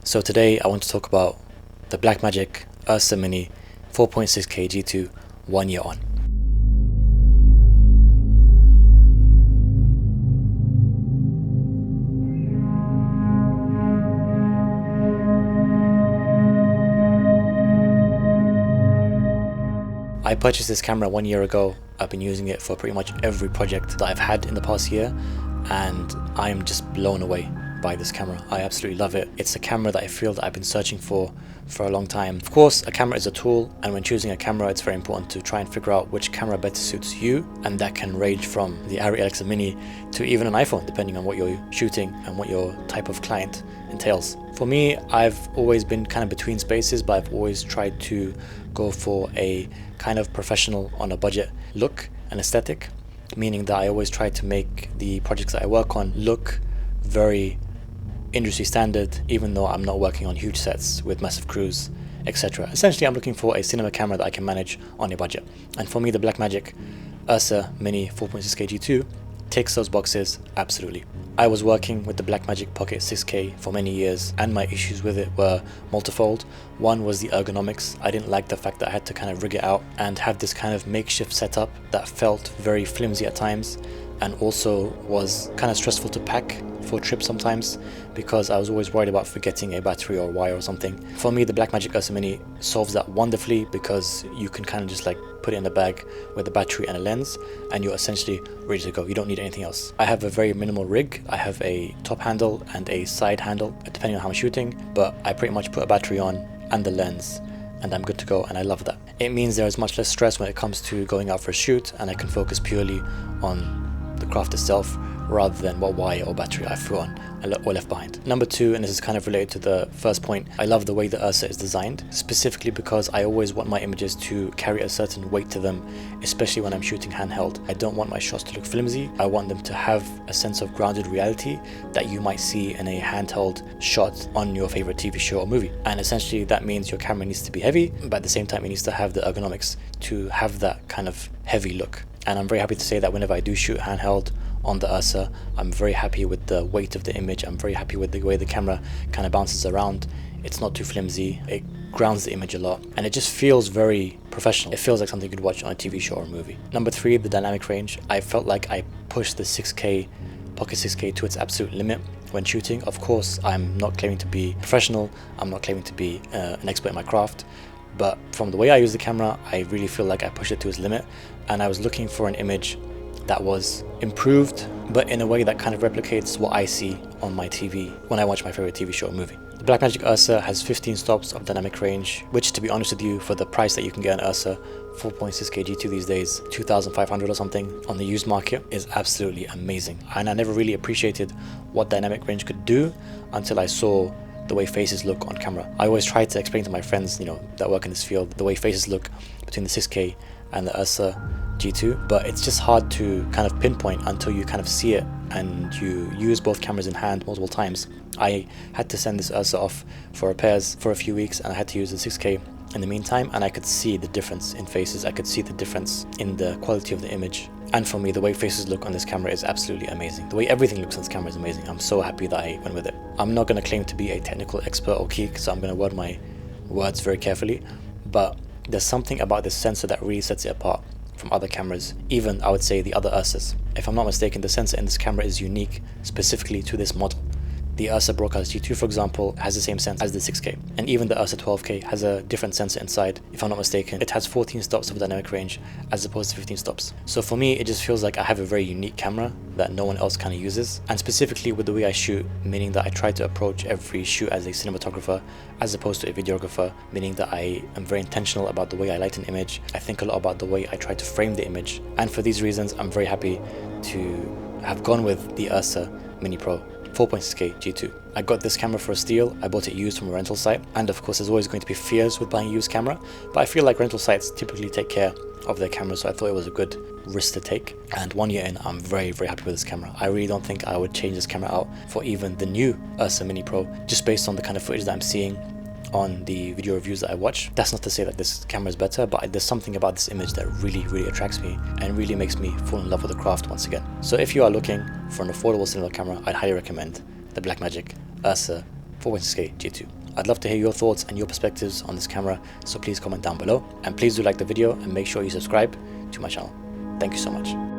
So today I want to talk about the Blackmagic Ursa Mini 4.6K G2 1 year on. I purchased this camera 1 year ago. I've been using it for pretty much every project that I've had in the past year, and I am just blown away by this camera. I absolutely love it. It's a camera that I feel that I've been searching for a long time. Of course, a camera is a tool, and when choosing a camera, it's very important to try and figure out which camera better suits you, and that can range from the Arri Alexa Mini to even an iPhone, depending on what you're shooting and what your type of client entails. For me, I've always been kind of between spaces, but I've always tried to go for a kind of professional on a budget look and aesthetic, meaning that I always try to make the projects that I work on look very industry standard, even though I'm not working on huge sets with massive crews, etc. Essentially, I'm looking for a cinema camera that I can manage on a budget, and for me the Blackmagic Ursa Mini 4.6K G2 ticks those boxes absolutely. I was working with the Blackmagic Pocket 6K for many years, and my issues with it were multifold. One was the ergonomics. I didn't like the fact that I had to kind of rig it out and have this kind of makeshift setup that felt very flimsy at times, and also was kind of stressful to pack for trips sometimes because I was always worried about forgetting a battery or wire or something. For me, the Blackmagic Ursa Mini solves that wonderfully because you can kind of just like put it in a bag with a battery and a lens, and you're essentially ready to go. You don't need anything else. I have a very minimal rig. I have a top handle and a side handle depending on how I'm shooting, but I pretty much put a battery on and the lens and I'm good to go, and I love that. It means there is much less stress when it comes to going out for a shoot, and I can focus purely on the craft itself rather than what wire or battery I threw on or left behind. Number two, and this is kind of related to the first point, I love the way the Ursa is designed, specifically because I always want my images to carry a certain weight to them, especially when I'm shooting handheld. I don't want my shots to look flimsy. I want them to have a sense of grounded reality that you might see in a handheld shot on your favorite TV show or movie. And essentially that means your camera needs to be heavy, but at the same time it needs to have the ergonomics to have that kind of heavy look. And I'm very happy to say that whenever I do shoot handheld on the Ursa, I'm very happy with the weight of the image. I'm very happy with the way the camera kind of bounces around. It's not too flimsy, it grounds the image a lot, and it just feels very professional. It feels like something you could watch on a TV show or a movie. Number three, the dynamic range. I felt like I pushed the 6K, Pocket 6K to its absolute limit when shooting. Of course, I'm not claiming to be professional, I'm not claiming to be an expert in my craft, but from the way I use the camera, I really feel like I pushed it to its limit, and I was looking for an image that was improved, but in a way that kind of replicates what I see on my TV when I watch my favorite TV show or movie. The Blackmagic Ursa has 15 stops of dynamic range, which, to be honest with you, for the price that you can get an Ursa 4.6K G2 these days, 2,500 or something on the used market, is absolutely amazing. And I never really appreciated what dynamic range could do until I saw the way faces look on camera. I always try to explain to my friends, that work in this field, the way faces look between the 6K and the Ursa G2, but it's just hard to kind of pinpoint until you kind of see it and you use both cameras in hand multiple times. I had to send this Ursa off for repairs for a few weeks, and I had to use the 6K in the meantime, and I could see the difference in faces. I could see the difference in the quality of the image. And for me, the way faces look on this camera is absolutely amazing. The way everything looks on this camera is amazing. I'm so happy that I went with it. I'm not going to claim to be a technical expert or geek, so I'm going to word my words very carefully, but there's something about this sensor that really sets it apart from other cameras, even I would say the other Ursas. If I'm not mistaken, the sensor in this camera is unique specifically to this model. The Ursa Broadcast G2, for example, has the same sensor as the 6K, and even the Ursa 12K has a different sensor inside. If I'm not mistaken, it has 14 stops of dynamic range as opposed to 15 stops. So for me, it just feels like I have a very unique camera that no one else kind of uses, and specifically with the way I shoot, meaning that I try to approach every shoot as a cinematographer as opposed to a videographer, meaning that I am very intentional about the way I light an image. I think a lot about the way I try to frame the image, and for these reasons, I'm very happy to have gone with the Ursa Mini Pro 4.6K G2. I got this camera for a steal. I bought it used from a rental site, and of course there's always going to be fears with buying a used camera, but I feel like rental sites typically take care of their cameras, so I thought it was a good risk to take. And 1 year in, I'm very happy with this camera. I really don't think I would change this camera out for even the new Ursa Mini Pro, just based on the kind of footage that I'm seeing on the video reviews that I watch. That's not to say that this camera is better, but there's something about this image that really attracts me and really makes me fall in love with the craft once again. So if you are looking for an affordable cinema camera, I'd highly recommend the Blackmagic Ursa 416K G2. I'd love to hear your thoughts and your perspectives on this camera, so please comment down below, and please do like the video and make sure you subscribe to my channel. Thank you so much.